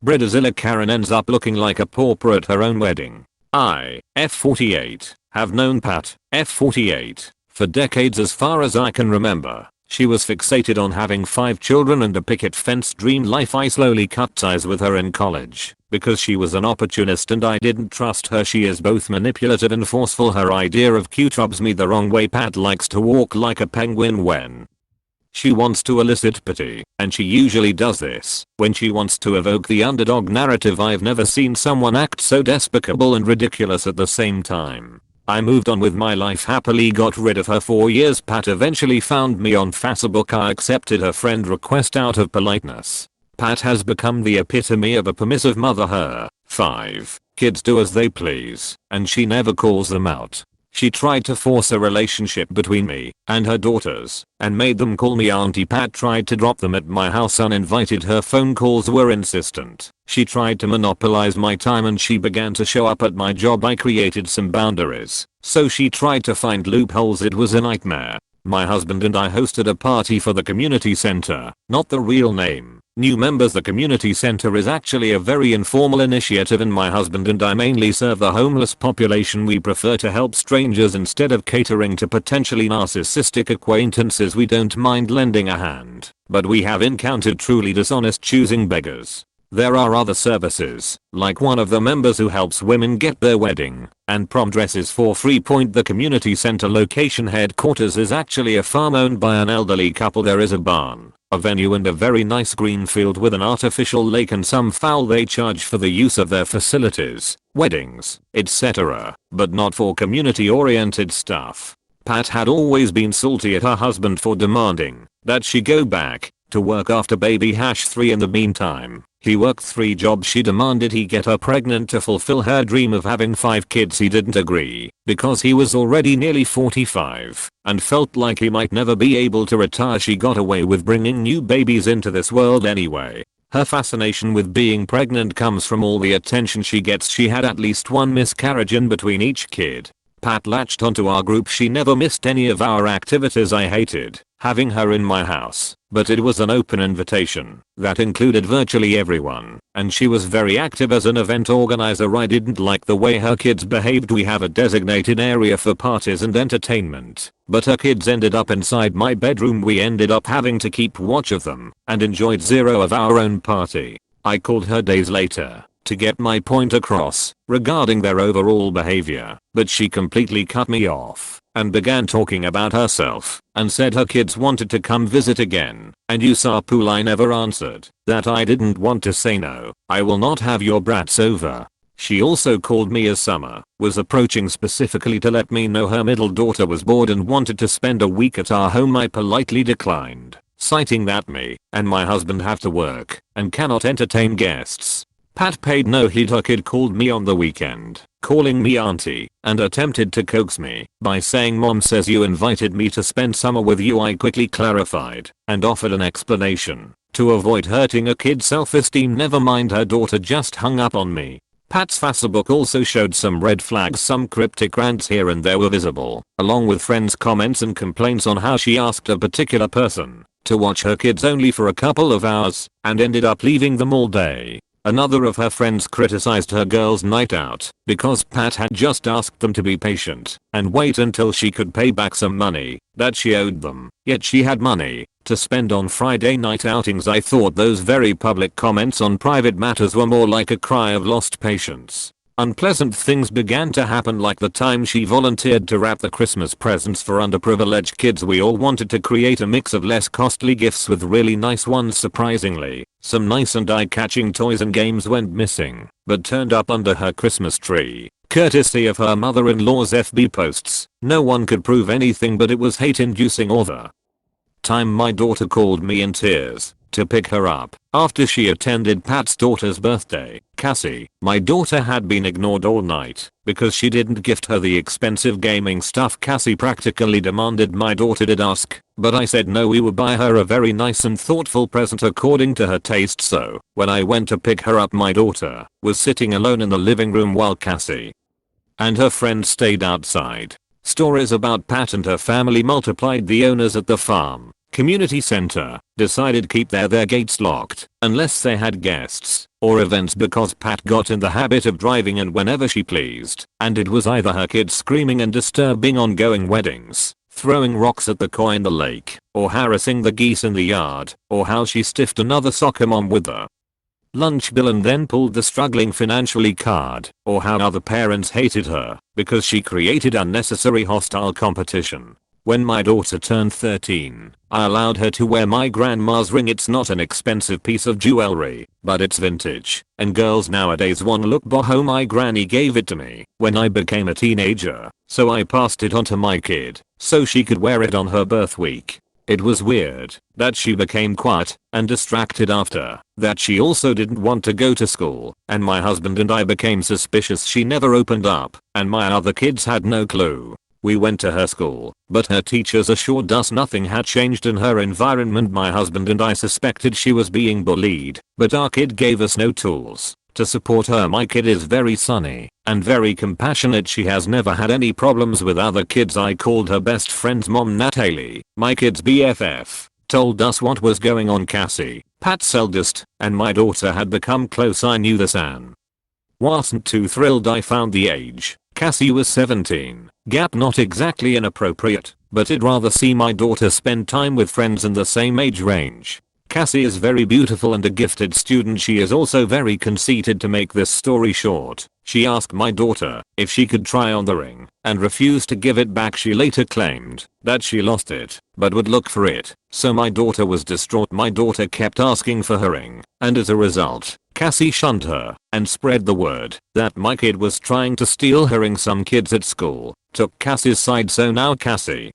Bridezilla Karen ends up looking like a pauper at her own wedding. I, F48, have known Pat, F48, for decades as far as I can remember. She was fixated on having 5 children and a picket fence dream life. I slowly cut ties with her in college because she was an opportunist and I didn't trust her. She is both manipulative and forceful. Her idea of cute rubs me the wrong way. Pat likes to walk like a penguin when she wants to elicit pity, and she usually does this when she wants to evoke the underdog narrative. I've never seen someone act so despicable and ridiculous at the same time. I moved on with my life happily, got rid of her 4 years. Pat eventually found me on Facebook. I accepted her friend request out of politeness. Pat has become the epitome of a permissive mother. Her 5 kids do as they please, and she never calls them out. She tried to force a relationship between me and her daughters and made them call me auntie. Pat tried to drop them at my house uninvited. Her phone calls were insistent. She tried to monopolize my time and she began to show up at my job. I created some boundaries, so she tried to find loopholes. It was a nightmare. My husband and I hosted a party for the community center, not the real name. New members. The community center is actually a very informal initiative and my husband and I mainly serve the homeless population. We prefer to help strangers instead of catering to potentially narcissistic acquaintances. We don't mind lending a hand, but we have encountered truly dishonest choosing beggars. There are other services, like one of the members who helps women get their wedding and prom dresses for free. The community center location headquarters is actually a farm owned by an elderly couple. There is a barn, a venue and a very nice green field with an artificial lake and some fowl. They charge for the use of their facilities, weddings, etc., but not for community oriented stuff. Pat had always been salty at her husband for demanding that she go back to work after baby #3. In the meantime, he worked 3 jobs. She demanded he get her pregnant to fulfill her dream of having 5 kids. He didn't agree because he was already nearly 45 and felt like he might never be able to retire. She got away with bringing new babies into this world anyway. Her fascination with being pregnant comes from all the attention she gets. She had at least 1 miscarriage in between each kid. Pat latched onto our group. She never missed any of our activities. I hated having her in my house, but it was an open invitation that included virtually everyone, and she was very active as an event organizer. I didn't like the way her kids behaved. We have a designated area for parties and entertainment, but her kids ended up inside my bedroom. We ended up having to keep watch of them and enjoyed 0 of our own party. I called her days later to get my point across regarding their overall behavior, but she completely cut me off and began talking about herself and said her kids wanted to come visit again and use our pool. I never answered that. I didn't want to say no. I will not have your brats over. She also called me as summer was approaching specifically to let me know her middle daughter was bored and wanted to spend a week at our home. I politely declined, citing that me and my husband have to work and cannot entertain guests. Pat paid no heed. Her kid called me on the weekend, calling me auntie, and attempted to coax me by saying mom says you invited me to spend summer with you. I quickly clarified and offered an explanation to avoid hurting a kid's self-esteem. Never mind, her daughter just hung up on me. Pat's Facebook also showed some red flags. Some cryptic rants here and there were visible, along with friends' comments and complaints on how she asked a particular person to watch her kids only for a couple of hours and ended up leaving them all day. Another of her friends criticized her girls' night out because Pat had just asked them to be patient and wait until she could pay back some money that she owed them, yet she had money to spend on Friday night outings. I thought those very public comments on private matters were more like a cry of lost patience. Unpleasant things began to happen, like the time she volunteered to wrap the Christmas presents for underprivileged kids. We all wanted to create a mix of less costly gifts with really nice ones. Surprisingly, some nice and eye-catching toys and games went missing, but turned up under her Christmas tree, courtesy of her mother-in-law's FB posts. No one could prove anything, but it was hate-inducing. All the time my daughter called me in tears to pick her up after she attended Pat's daughter's birthday. Cassie, my daughter, had been ignored all night because she didn't gift her the expensive gaming stuff Cassie practically demanded. My daughter did ask, but I said no, we would buy her a very nice and thoughtful present according to her taste. So when I went to pick her up, my daughter was sitting alone in the living room while Cassie and her friend stayed outside. Stories about Pat and her family multiplied. The owners at the farm community center decided keep their gates locked unless they had guests, or events because Pat got in the habit of driving and whenever she pleased, and it was either her kids screaming and disturbing ongoing weddings, throwing rocks at the koi in the lake, or harassing the geese in the yard, or how she stiffed another soccer mom with a lunch bill and then pulled the struggling financially card, or how other parents hated her because she created unnecessary hostile competition. When my daughter turned 13, I allowed her to wear my grandma's ring. It's not an expensive piece of jewelry, but it's vintage, and girls nowadays wanna look boho. My granny gave it to me when I became a teenager, so I passed it on to my kid so she could wear it on her birth week. It was weird that she became quiet and distracted after that. She also didn't want to go to school, and my husband and I became suspicious. She never opened up, and my other kids had no clue. We went to her school, but her teachers assured us nothing had changed in her environment. My husband and I suspected she was being bullied, but our kid gave us no tools to support her. My kid is very sunny and very compassionate. She has never had any problems with other kids. I called her best friend's mom Natalie, my kid's BFF, told us what was going on. Cassie, Pat's eldest, and my daughter had become close. I knew this and wasn't too thrilled. I found the age. Cassie was 17. Gap not exactly inappropriate, but I'd rather see my daughter spend time with friends in the same age range. Cassie is very beautiful and a gifted student. She is also very conceited. To make this story short, she asked my daughter if she could try on the ring and refused to give it back. She later claimed that she lost it but would look for it, so my daughter was distraught. My daughter kept asking for her ring, and as a result, Cassie shunned her and spread the word that my kid was trying to steal her ring. Some kids at school took Cassie's side, so now Cassie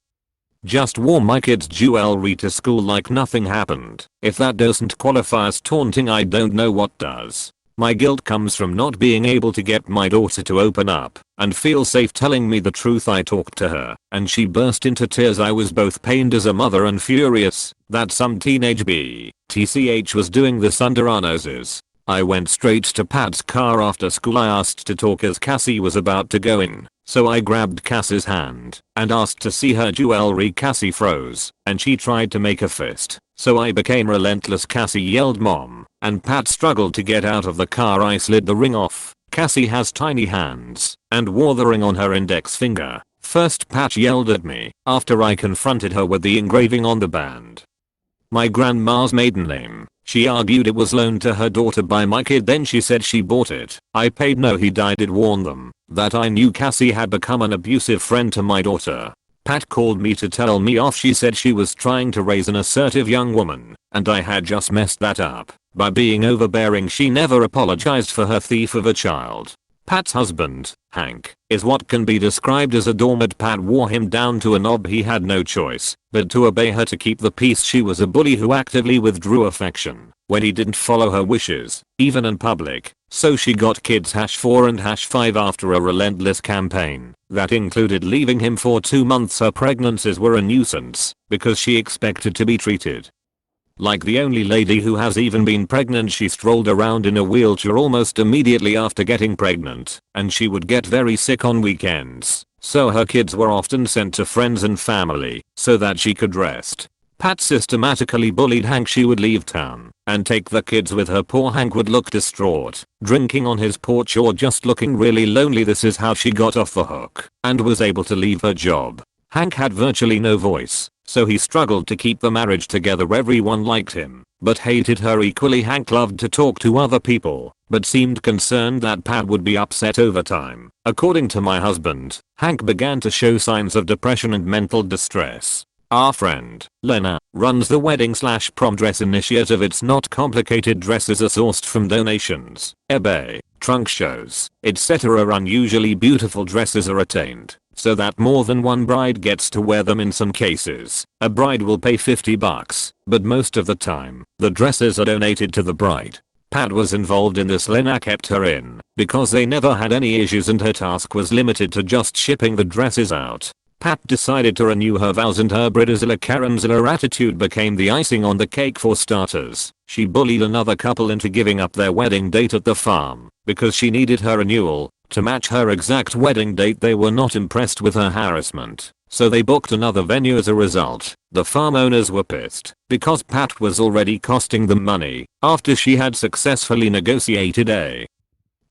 just wore my kid's jewelry to school like nothing happened. If that doesn't qualify as taunting, I don't know what does. My guilt comes from not being able to get my daughter to open up and feel safe telling me the truth. I talked to her and she burst into tears. I was both pained as a mother and furious that some teenage BTCH was doing this under our noses. I went straight to Pat's car after school. I asked to talk as Cassie was about to go in, so I grabbed Cassie's hand and asked to see her jewelry. Cassie froze and she tried to make a fist, so I became relentless. Cassie yelled "Mom," and Pat struggled to get out of the car. I slid the ring off. Cassie has tiny hands and wore the ring on her index finger. First Pat yelled at me after I confronted her with the engraving on the band. My grandma's maiden name. She argued it was loaned to her daughter by my kid. Then she said she bought it. I paid no heed. I did warn them that I knew Cassie had become an abusive friend to my daughter. Pat called me to tell me off. She said she was trying to raise an assertive young woman, and I had just messed that up by being overbearing. She never apologized for her thief of a child. Pat's husband, Hank, is what can be described as a doormat. Pat wore him down to a knob. He had no choice but to obey her to keep the peace. She was a bully who actively withdrew affection when he didn't follow her wishes, even in public, so she got kids #4 and #5 after a relentless campaign that included leaving him for 2 months. Her pregnancies were a nuisance because she expected to be treated like the only lady who has even been pregnant. She strolled around in a wheelchair almost immediately after getting pregnant, and she would get very sick on weekends, so her kids were often sent to friends and family so that she could rest. Pat systematically bullied Hank. She would leave town and take the kids with her. Poor Hank would look distraught, drinking on his porch or just looking really lonely. This is how she got off the hook and was able to leave her job. Hank had virtually no voice, so he struggled to keep the marriage together. Everyone liked him, but hated her equally. Hank loved to talk to other people, but seemed concerned that Pat would be upset over time. According to my husband, Hank began to show signs of depression and mental distress. Our friend, Lena, runs the wedding/prom dress initiative. It's not complicated. Dresses are sourced from donations, eBay, trunk shows, etc. Unusually beautiful dresses are attained so that more than one bride gets to wear them. In some cases, a bride will pay $50, but most of the time, the dresses are donated to the bride. Pat was involved in this. Lena kept her in because they never had any issues and her task was limited to just shipping the dresses out. Pat decided to renew her vows and her Bridezilla Karen's attitude became the icing on the cake. For starters, she bullied another couple into giving up their wedding date at the farm because she needed her renewal to match her exact wedding date. They were not impressed with her harassment, so they booked another venue. As a result, the farm owners were pissed because Pat was already costing them money after she had successfully negotiated a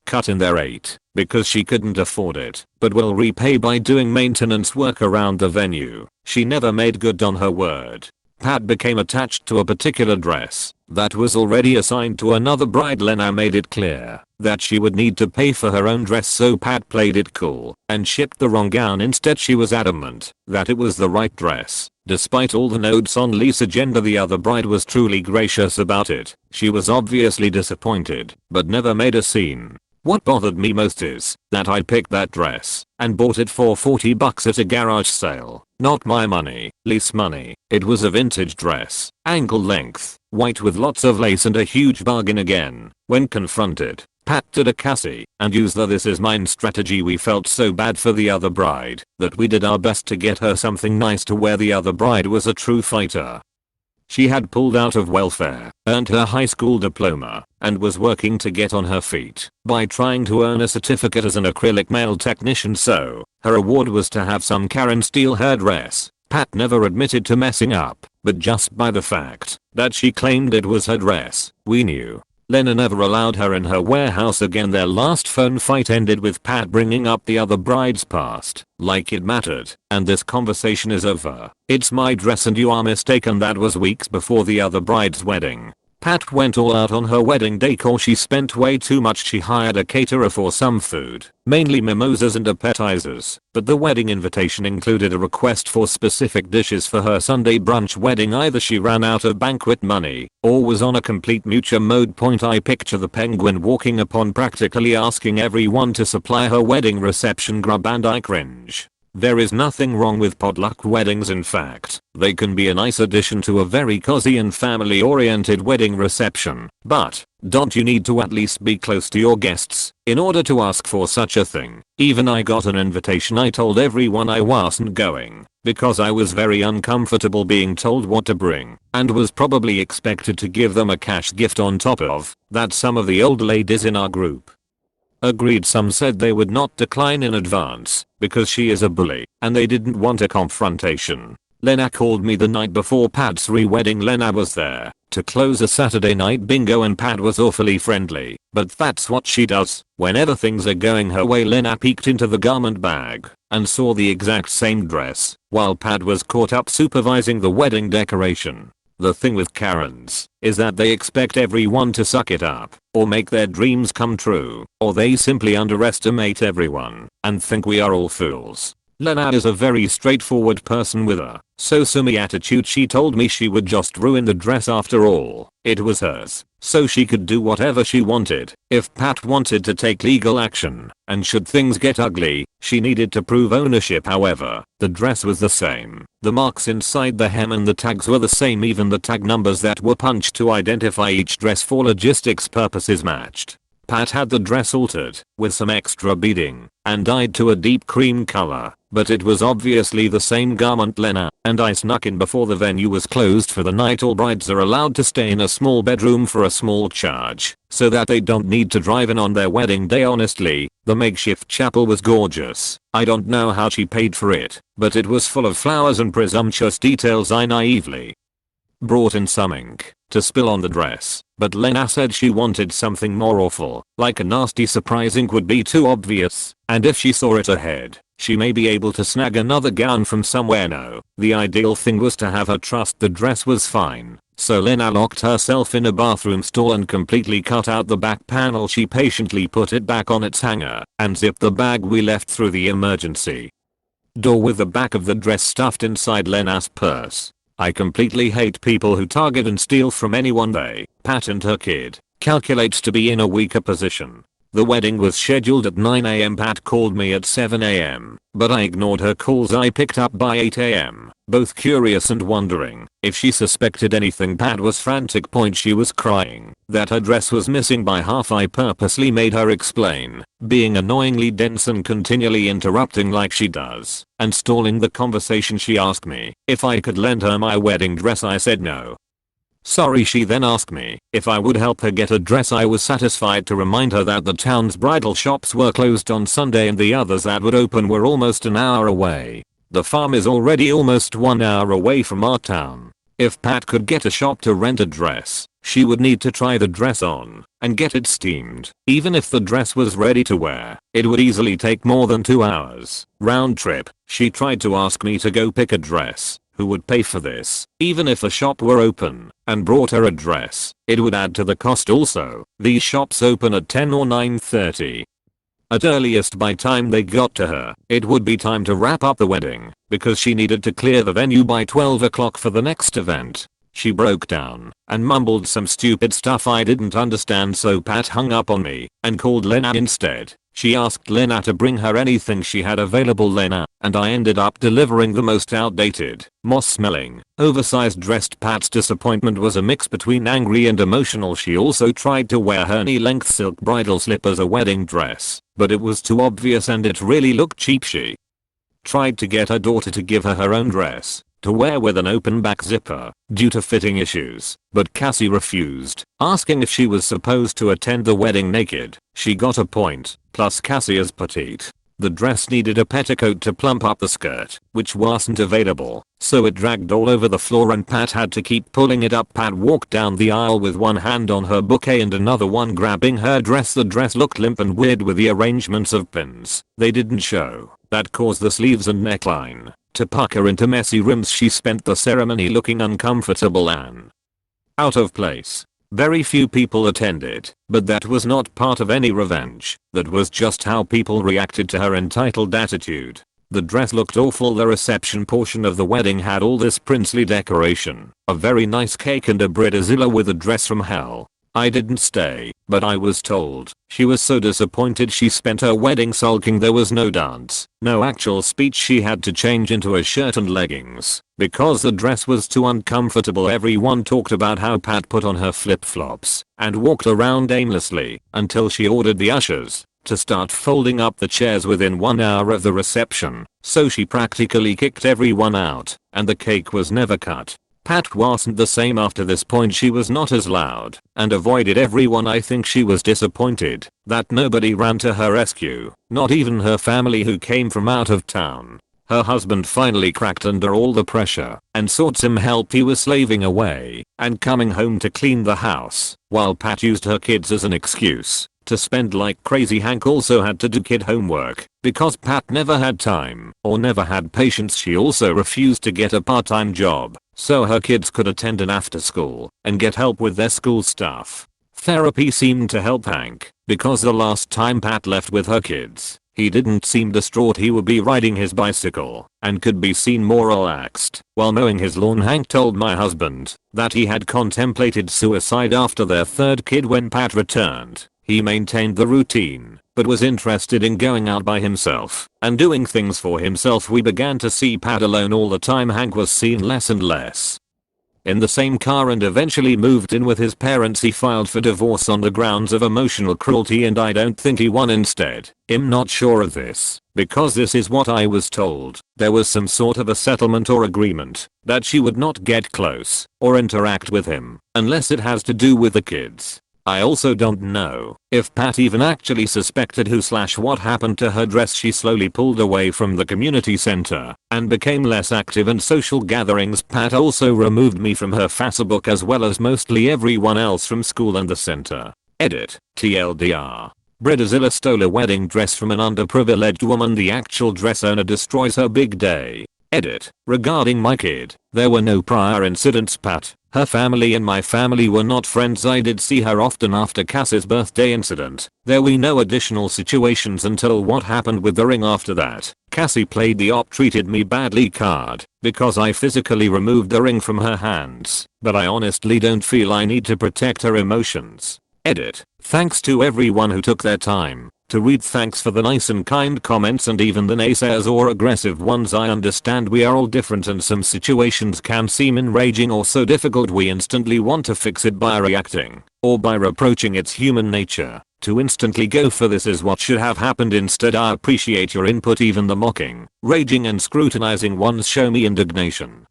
cut in their rate because she couldn't afford it, but will repay by doing maintenance work around the venue. She never made good on her word. Pat became attached to a particular dress that was already assigned to another bride. Lena made it clear that she would need to pay for her own dress, so Pat played it cool and shipped the wrong gown instead. She was adamant that it was the right dress. Despite all the notes on Lee's agenda, the other bride was truly gracious about it. She was obviously disappointed, but never made a scene. What bothered me most is that I picked that dress and bought it for $40 at a garage sale. Not my money, Lee's money. It was a vintage dress, ankle length, white with lots of lace, and a huge bargain again. When confronted, Pat did a Cassie and used the "this is mine" strategy. We felt so bad for the other bride that we did our best to get her something nice to wear. The other bride was a true fighter. She had pulled out of welfare, earned her high school diploma, and was working to get on her feet by trying to earn a certificate as an acrylic nail technician. So, her award was to have some Karen steal her dress. Pat never admitted to messing up, but just by the fact that she claimed it was her dress, we knew. Lena never allowed her in her warehouse again. Their last phone fight ended with Pat bringing up the other bride's past like it mattered, and this conversation is over. "It's my dress and you are mistaken." That was weeks before the other bride's wedding. Pat went all out on her wedding decor. She spent way too much. She hired a caterer for some food, mainly mimosas and appetizers, but the wedding invitation included a request for specific dishes for her Sunday brunch wedding. Either she ran out of banquet money or was on a complete mucha mode. I picture the penguin walking upon practically asking everyone to supply her wedding reception grub, and I cringe. There is nothing wrong with potluck weddings. In fact, they can be a nice addition to a very cozy and family-oriented wedding reception. But, don't you need to at least be close to your guests in order to ask for such a thing? Even I got an invitation. I told everyone I wasn't going because I was very uncomfortable being told what to bring, and was probably expected to give them a cash gift on top of that. Some of the old ladies in our group agreed. Some said they would not decline in advance because she is a bully and they didn't want a confrontation. Lena called me the night before Pat's re-wedding. Lena was there to close a Saturday night bingo and Pat was awfully friendly, but that's what she does whenever things are going her way. Lena peeked into the garment bag and saw the exact same dress while Pat was caught up supervising the wedding decoration. The thing with Karens is that they expect everyone to suck it up or make their dreams come true, or they simply underestimate everyone and think we are all fools. Lena is a very straightforward person with a so-so-me attitude. She told me she would just ruin the dress. After all, it was hers, so she could do whatever she wanted. If Pat wanted to take legal action, and should things get ugly, she needed to prove ownership. However, the dress was the same. The marks inside the hem and the tags were the same. Even the tag numbers that were punched to identify each dress for logistics purposes matched. Pat had the dress altered with some extra beading and dyed to a deep cream color, but it was obviously the same garment. Lena and I snuck in before the venue was closed for the night. All brides are allowed to stay in a small bedroom for a small charge so that they don't need to drive in on their wedding day. Honestly, the makeshift chapel was gorgeous. I don't know how she paid for it, but it was full of flowers and presumptuous details. I naively brought in some ink to spill on the dress, but Lena said she wanted something more awful, like a nasty surprise. Ink would be too obvious, and if she saw it ahead, she may be able to snag another gown from somewhere. No, the ideal thing was to have her trust the dress was fine, so Lena locked herself in a bathroom stall and completely cut out the back panel. She patiently put it back on its hanger and zipped the bag we left through the emergency door with the back of the dress stuffed inside Lena's purse. I completely hate people who target and steal from anyone they, Pat and her kid, calculates to be in a weaker position. The wedding was scheduled at 9 am. Pat called me at 7 am, but I ignored her calls. I picked up by 8 am, both curious and wondering if she suspected anything. Pat was frantic. She was crying that her dress was missing by half. I purposely made her explain, being annoyingly dense and continually interrupting like she does, and stalling the conversation. She asked me if I could lend her my wedding dress. I said no. Sorry. She then asked me if I would help her get a dress. I was satisfied to remind her that the town's bridal shops were closed on Sunday and the others that would open were almost an hour away. The farm is already almost 1 hour away from our town. If Pat could get a shop to rent a dress, she would need to try the dress on and get it steamed. Even if the dress was ready to wear, it would easily take more than 2 hours. Round trip. She tried to ask me to go pick a dress. Who would pay for this? Even if a shop were open and brought her a dress, it would add to the cost also. These shops open at 10 or 9:30. At earliest by time they got to her, it would be time to wrap up the wedding, because she needed to clear the venue by 12 o'clock for the next event. She broke down and mumbled some stupid stuff I didn't understand, so Pat hung up on me and called Lena instead. She asked Lena to bring her anything she had available, Lena, and I ended up delivering the most outdated, moss-smelling, oversized dressed. Pat's disappointment was a mix between angry and emotional. She also tried to wear her knee-length silk bridal slip as a wedding dress, but it was too obvious and it really looked cheap. She tried to get her daughter to give her her own dress to wear with an open back zipper due to fitting issues, but Cassie refused, asking if she was supposed to attend the wedding naked. She got a point, plus Cassie is petite. The dress needed a petticoat to plump up the skirt, which wasn't available, so it dragged all over the floor and Pat had to keep pulling it up. Pat walked down the aisle with one hand on her bouquet and another one grabbing her dress. The dress looked limp and weird with the arrangements of pins they didn't show that caused the sleeves and neckline to pucker into messy rims. She spent the ceremony looking uncomfortable and out of place. Very few people attended, but that was not part of any revenge. That was just how people reacted to her entitled attitude. The dress looked awful. The reception portion of the wedding had all this princely decoration, a very nice cake and a Bridezilla with a dress from hell. I didn't stay, but I was told. She was so disappointed she spent her wedding sulking. There was no dance, no actual speech. She had to change into a shirt and leggings because the dress was too uncomfortable. Everyone talked about how Pat put on her flip-flops and walked around aimlessly until she ordered the ushers to start folding up the chairs within 1 hour of the reception, so she practically kicked everyone out, and the cake was never cut. Pat wasn't the same after this point. She was not as loud and avoided everyone. I think she was disappointed that nobody ran to her rescue, not even her family who came from out of town. Her husband finally cracked under all the pressure and sought some help. He was slaving away and coming home to clean the house, while Pat used her kids as an excuse to spend like crazy. Hank also had to do kid homework because Pat never had time or never had patience. She also refused to get a part-time job so her kids could attend an after school and get help with their school stuff. Therapy seemed to help Hank because the last time Pat left with her kids, he didn't seem distraught. He would be riding his bicycle and could be seen more relaxed while mowing his lawn. Hank told my husband that he had contemplated suicide after their third kid. When Pat returned, he maintained the routine, but was interested in going out by himself and doing things for himself. We began to see Pat alone all the time. Hank was seen less and less in the same car and eventually moved in with his parents. He filed for divorce on the grounds of emotional cruelty and I don't think he won. Instead, I'm not sure of this because this is what I was told. There was some sort of a settlement or agreement that she would not get close or interact with him unless it has to do with the kids. I also don't know if Pat even actually suspected who/what happened to her dress. She slowly pulled away from the community center and became less active in social gatherings. Pat also removed me from her Facebook as well as mostly everyone else from school and the center. Edit. TLDR. Bridezilla stole a wedding dress from an underprivileged woman. The actual dress owner destroys her big day. Edit. Regarding my kid, there were no prior incidents. Pat, her family and my family were not friends. I did see her often after Cassie's birthday incident. There were no additional situations until what happened with the ring. After that, Cassie played the "op treated me badly" card because I physically removed the ring from her hands, but I honestly don't feel I need to protect her emotions. Edit. Thanks to everyone who took their time to read. Thanks for the nice and kind comments and even the naysayers or aggressive ones. I understand we are all different and some situations can seem enraging or so difficult we instantly want to fix it by reacting or by reproaching. It's human nature to instantly go for "this is what should have happened" instead. I appreciate your input. Even the mocking, raging and scrutinizing ones show me indignation.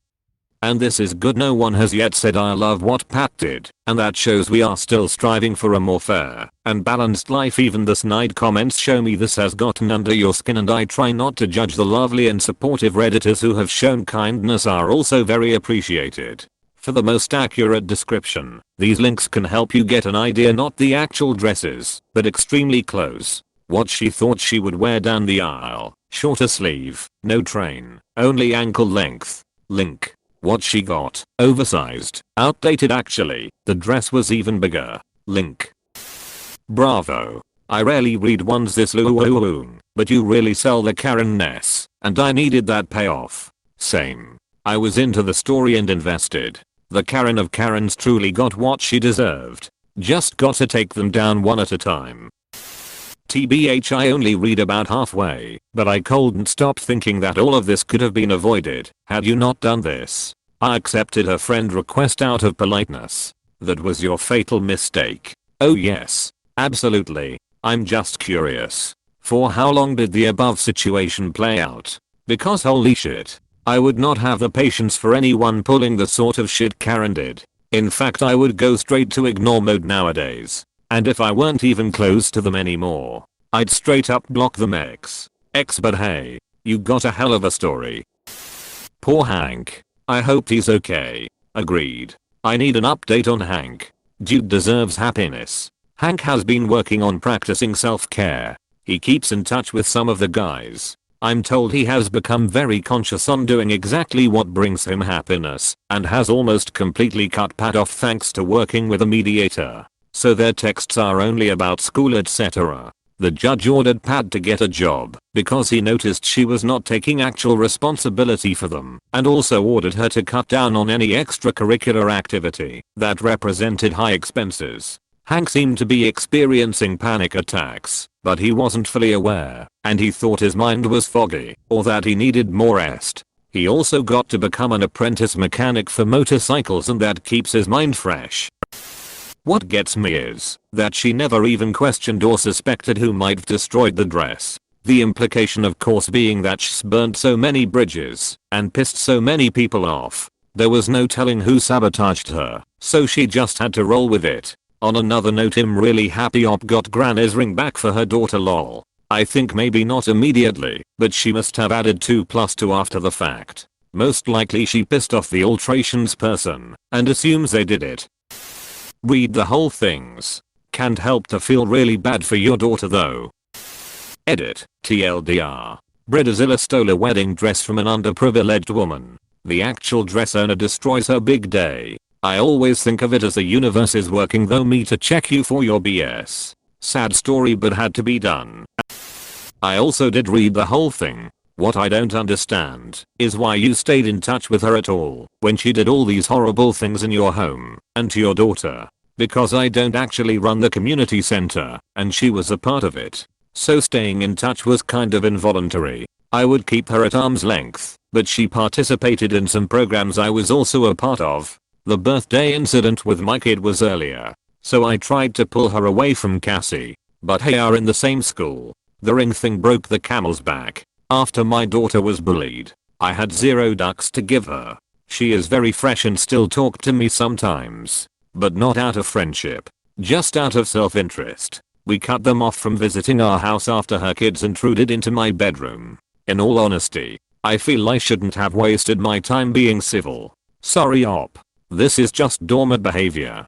And this is good. No one has yet said I love what Pat did, and that shows we are still striving for a more fair and balanced life. Even the snide comments show me this has gotten under your skin, and I try not to judge. The lovely and supportive redditors who have shown kindness are also very appreciated. For the most accurate description, these links can help you get an idea, not the actual dresses, but extremely close. What she thought she would wear down the aisle: shorter sleeve, no train, only ankle length. Link. What she got: oversized, outdated. Actually, the dress was even bigger. Link. Bravo. I rarely read ones this long, but you really sell the Karen-ness, and I needed that payoff. Same. I was into the story and invested. The Karen of Karens truly got what she deserved. Just gotta take them down one at a time. TBH, I only read about halfway, but I couldn't stop thinking that all of this could have been avoided had you not done this. I accepted her friend request out of politeness. That was your fatal mistake. Oh yes, absolutely. I'm just curious. For how long did the above situation play out? Because holy shit, I would not have the patience for anyone pulling the sort of shit Karen did. In fact, I would go straight to ignore mode nowadays. And if I weren't even close to them anymore, I'd straight up block them. X. But hey, you got a hell of a story. Poor Hank. I hope he's okay. Agreed. I need an update on Hank. Dude deserves happiness. Hank has been working on practicing self-care. He keeps in touch with some of the guys. I'm told he has become very conscious on doing exactly what brings him happiness, and has almost completely cut Pat off thanks to working with a mediator. So their texts are only about school, etc. The judge ordered Pat to get a job because he noticed she was not taking actual responsibility for them, and also ordered her to cut down on any extracurricular activity that represented high expenses. Hank seemed to be experiencing panic attacks, but he wasn't fully aware, and he thought his mind was foggy or that he needed more rest. He also got to become an apprentice mechanic for motorcycles, and that keeps his mind fresh. What gets me is that she never even questioned or suspected who might have destroyed the dress. The implication of course being that she's burnt so many bridges and pissed so many people off. There was no telling who sabotaged her, so she just had to roll with it. On another note, I'm really happy Op got Granny's ring back for her daughter. Lol. I think maybe not immediately, but she must have added 2+2 after the fact. Most likely she pissed off the alterations person and assumes they did it. Read the whole things. Can't help to feel really bad for your daughter though. Edit. TLDR. Bridezilla stole a wedding dress from an underprivileged woman. The actual dress owner destroys her big day. I always think of it as the universe is working though me to check you for your BS. Sad story, but had to be done. I also did read the whole thing. What I don't understand is why you stayed in touch with her at all when she did all these horrible things in your home and to your daughter. Because I don't actually run the community center and she was a part of it. So staying in touch was kind of involuntary. I would keep her at arm's length, but she participated in some programs I was also a part of. The birthday incident with my kid was earlier, so I tried to pull her away from Cassie. But they are in the same school. The ring thing broke the camel's back. After my daughter was bullied, I had zero ducks to give her. She is very fresh and still talk to me sometimes, but not out of friendship, just out of self-interest. We cut them off from visiting our house after her kids intruded into my bedroom. In all honesty, I feel I shouldn't have wasted my time being civil. Sorry Op. This is just dormant behavior.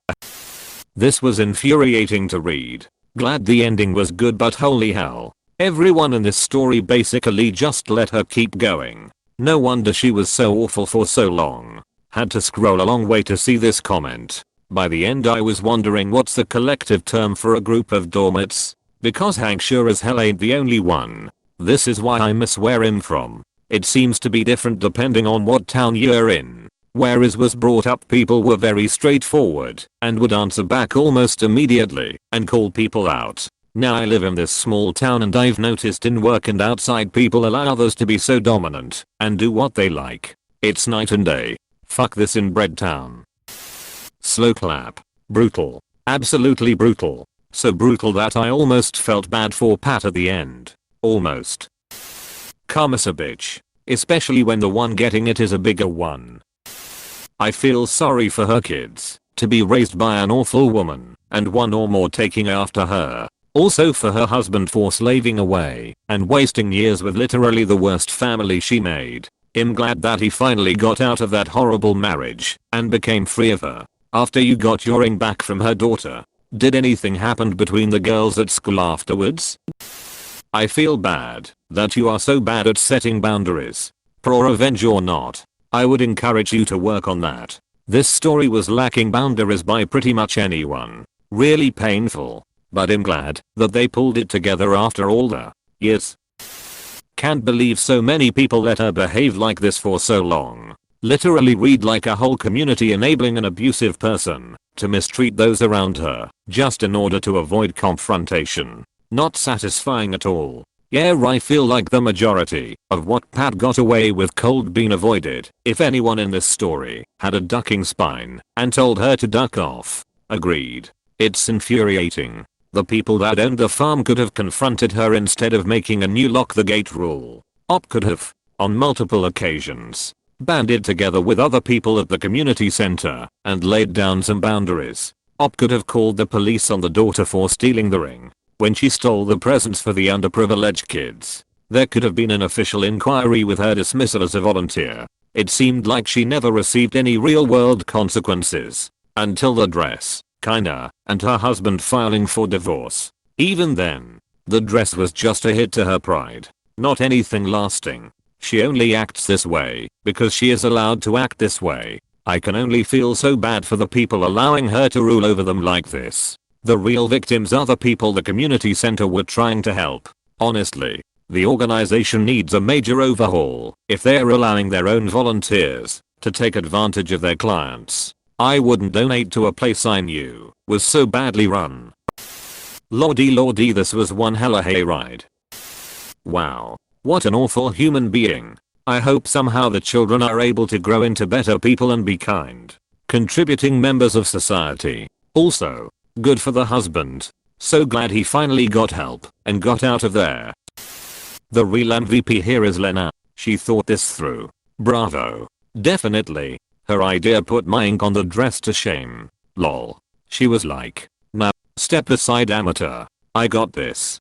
This was infuriating to read. Glad the ending was good, but holy hell. Everyone in this story basically just let her keep going. No wonder she was so awful for so long. Had to scroll a long way to see this comment. By the end I was wondering what's the collective term for a group of dormits, because Hank sure as hell ain't the only one. This is why I miss where I'm from. It seems to be different depending on what town you're in. Whereas was brought up, people were very straightforward and would answer back almost immediately and call people out. Now I live in this small town and I've noticed in work and outside people allow others to be so dominant and do what they like. It's night and day. Fuck this in Bread Town. Slow clap. Brutal. Absolutely brutal. So brutal that I almost felt bad for Pat at the end. Almost. Karma's a bitch. Especially when the one getting it is a bigger one. I feel sorry for her kids, to be raised by an awful woman, and one or more taking after her. Also for her husband for slaving away and wasting years with literally the worst family she made. I'm glad that he finally got out of that horrible marriage and became free of her. After you got your ring back from her daughter, did anything happen between the girls at school afterwards? I feel bad that you are so bad at setting boundaries. Prorevenge or not, I would encourage you to work on that. This story was lacking boundaries by pretty much anyone. Really painful. But I'm glad that they pulled it together after all the years. Can't believe so many people let her behave like this for so long. Literally read like a whole community enabling an abusive person to mistreat those around her just in order to avoid confrontation. Not satisfying at all. Yeah, I feel like the majority of what Pat got away with could been avoided if anyone in this story had a ducking spine and told her to duck off. Agreed. It's infuriating. The people that owned the farm could have confronted her instead of making a new lock the gate rule. Op could have, on multiple occasions, banded together with other people at the community center and laid down some boundaries. Op could have called the police on the daughter for stealing the ring when she stole the presents for the underprivileged kids. There could have been an official inquiry with her dismissal as a volunteer. It seemed like she never received any real-world consequences until the dress, kinda, and her husband filing for divorce. Even then, the dress was just a hit to her pride, not anything lasting. She only acts this way because she is allowed to act this way. I can only feel so bad for the people allowing her to rule over them like this. The real victims are the people the community center were trying to help. Honestly, the organization needs a major overhaul if they're allowing their own volunteers to take advantage of their clients. I wouldn't donate to a place I knew was so badly run. Lordy, this was one hella hayride. Wow. What an awful human being. I hope somehow the children are able to grow into better people and be kind, contributing members of society. Also, good for the husband. So glad he finally got help and got out of there. The real MVP here is Lena. She thought this through. Bravo. Definitely. Her idea put my ink on the dress to shame. Lol. She was like, nah, step aside amateur. I got this.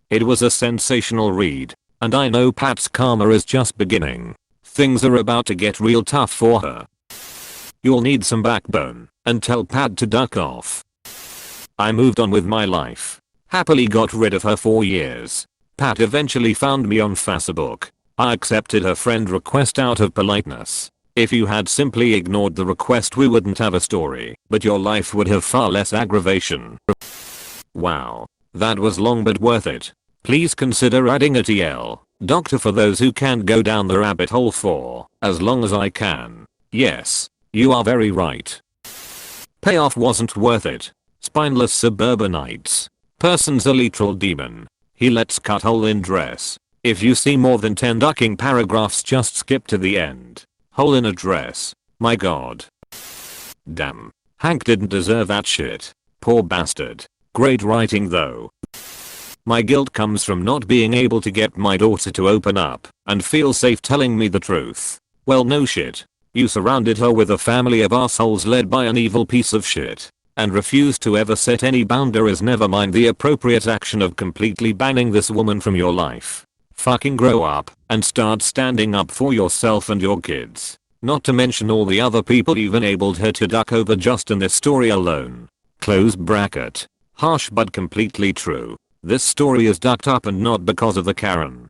It was a sensational read. And I know Pat's karma is just beginning. Things are about to get real tough for her. You'll need some backbone and tell Pat to duck off. I moved on with my life. Happily got rid of her for years. Pat eventually found me on Facebook. I accepted her friend request out of politeness. If you had simply ignored the request we wouldn't have a story, but your life would have far less aggravation. Wow. That was long but worth it. Please consider adding a TL doctor for those who can't go down the rabbit hole for as long as I can. Yes, you are very right. Payoff wasn't worth it. Spineless suburbanites. Person's a literal demon. He lets cut hole in dress. If you see more than 10 ducking paragraphs, just skip to the end. Hole in a dress. My god. Damn. Hank didn't deserve that shit. Poor bastard. Great writing though. My guilt comes from not being able to get my daughter to open up and feel safe telling me the truth. Well, no shit. You surrounded her with a family of assholes led by an evil piece of shit and refused to ever set any boundaries, never mind the appropriate action of completely banning this woman from your life. Fucking grow up and start standing up for yourself and your kids. Not to mention all the other people you've enabled her to duck over just in this story alone. Close bracket. Harsh but completely true. This story is ducked up and not because of the Karen.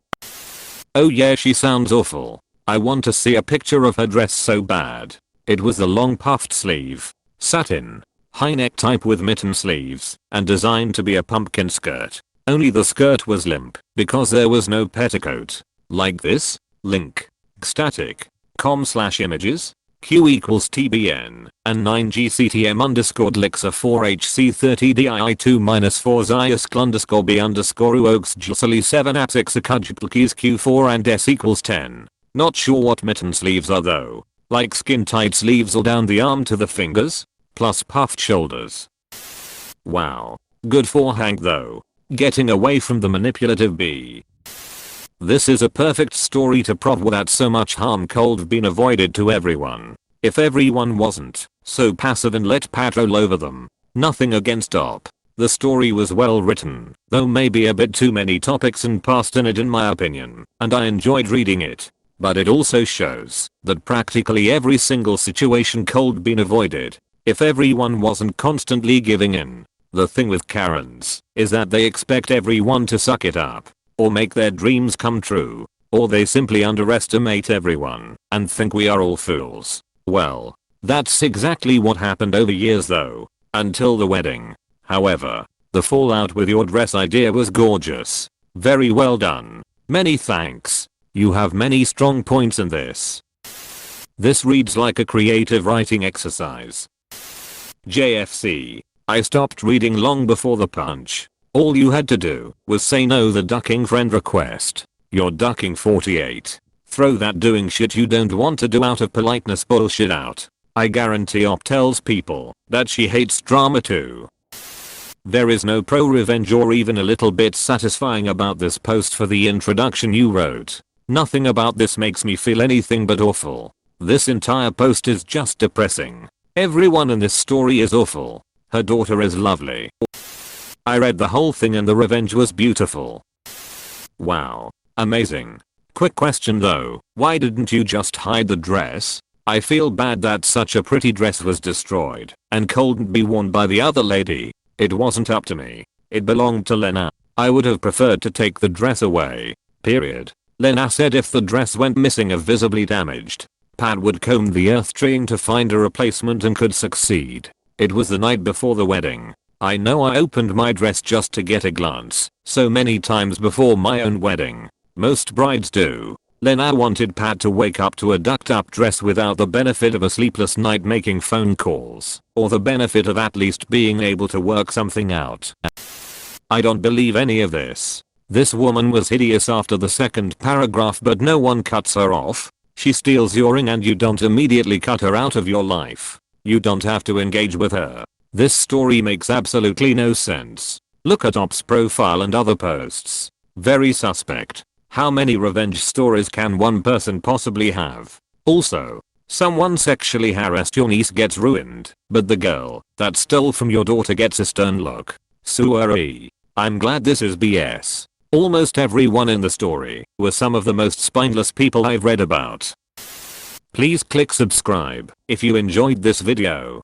Oh yeah, she sounds awful. I want to see a picture of her dress so bad. It was the long puffed sleeve, satin, high neck type with mitten sleeves, and designed to be a pumpkin skirt. Only the skirt was limp because there was no petticoat. Like this? Link. Static.com/images. Q equals TBN and 9GCTM underscore Elixir 4HC30DII2-4 underscore B underscore UOX Jusely 7 at 6 keys Q4 and S equals 10. Not sure what mitten sleeves are though. Like skin tight sleeves all down the arm to the fingers? Plus puffed shoulders. Wow. Good for Hank though. Getting away from the manipulative B. This is a perfect story to prove that so much harm could have been avoided to everyone. If everyone wasn't so passive and let Pat roll over them. Nothing against Op. The story was well written, though maybe a bit too many topics and past in it in my opinion, and I enjoyed reading it. But it also shows that practically every single situation could been avoided if everyone wasn't constantly giving in. The thing with Karens is that they expect everyone to suck it up or make their dreams come true, or they simply underestimate everyone and think we are all fools. Well, that's exactly what happened over years though, until the wedding. However, the fallout with your dress idea was gorgeous. Very well done. Many thanks. You have many strong points in this. This reads like a creative writing exercise. JFC. I stopped reading long before the punch. All you had to do was say no the ducking friend request. You're ducking 48. Throw that doing shit you don't want to do out of politeness bullshit out. I guarantee Op tells people that she hates drama too. There is no pro-revenge or even a little bit satisfying about this post for the introduction you wrote. Nothing about this makes me feel anything but awful. This entire post is just depressing. Everyone in this story is awful. Her daughter is lovely. I read the whole thing and the revenge was beautiful. Wow. Amazing. Quick question though, why didn't you just hide the dress? I feel bad that such a pretty dress was destroyed and couldn't be worn by the other lady. It wasn't up to me. It belonged to Lena. I would have preferred to take the dress away. Period. Lena said if the dress went missing or visibly damaged, Pat would comb the earth trying to find a replacement and could succeed. It was the night before the wedding. I know I opened my dress just to get a glance so many times before my own wedding. Most brides do. Lena wanted Pat to wake up to a ducked up dress without the benefit of a sleepless night making phone calls, or the benefit of at least being able to work something out. I don't believe any of this. This woman was hideous after the second paragraph, but no one cuts her off. She steals your ring and you don't immediately cut her out of your life. You don't have to engage with her. This story makes absolutely no sense. Look at Op's profile and other posts. Very suspect. How many revenge stories can one person possibly have? Also, someone sexually harassed your niece gets ruined, but the girl that stole from your daughter gets a stern look. Sorry. I'm glad this is BS. Almost everyone in the story were some of the most spineless people I've read about. Please click subscribe if you enjoyed this video.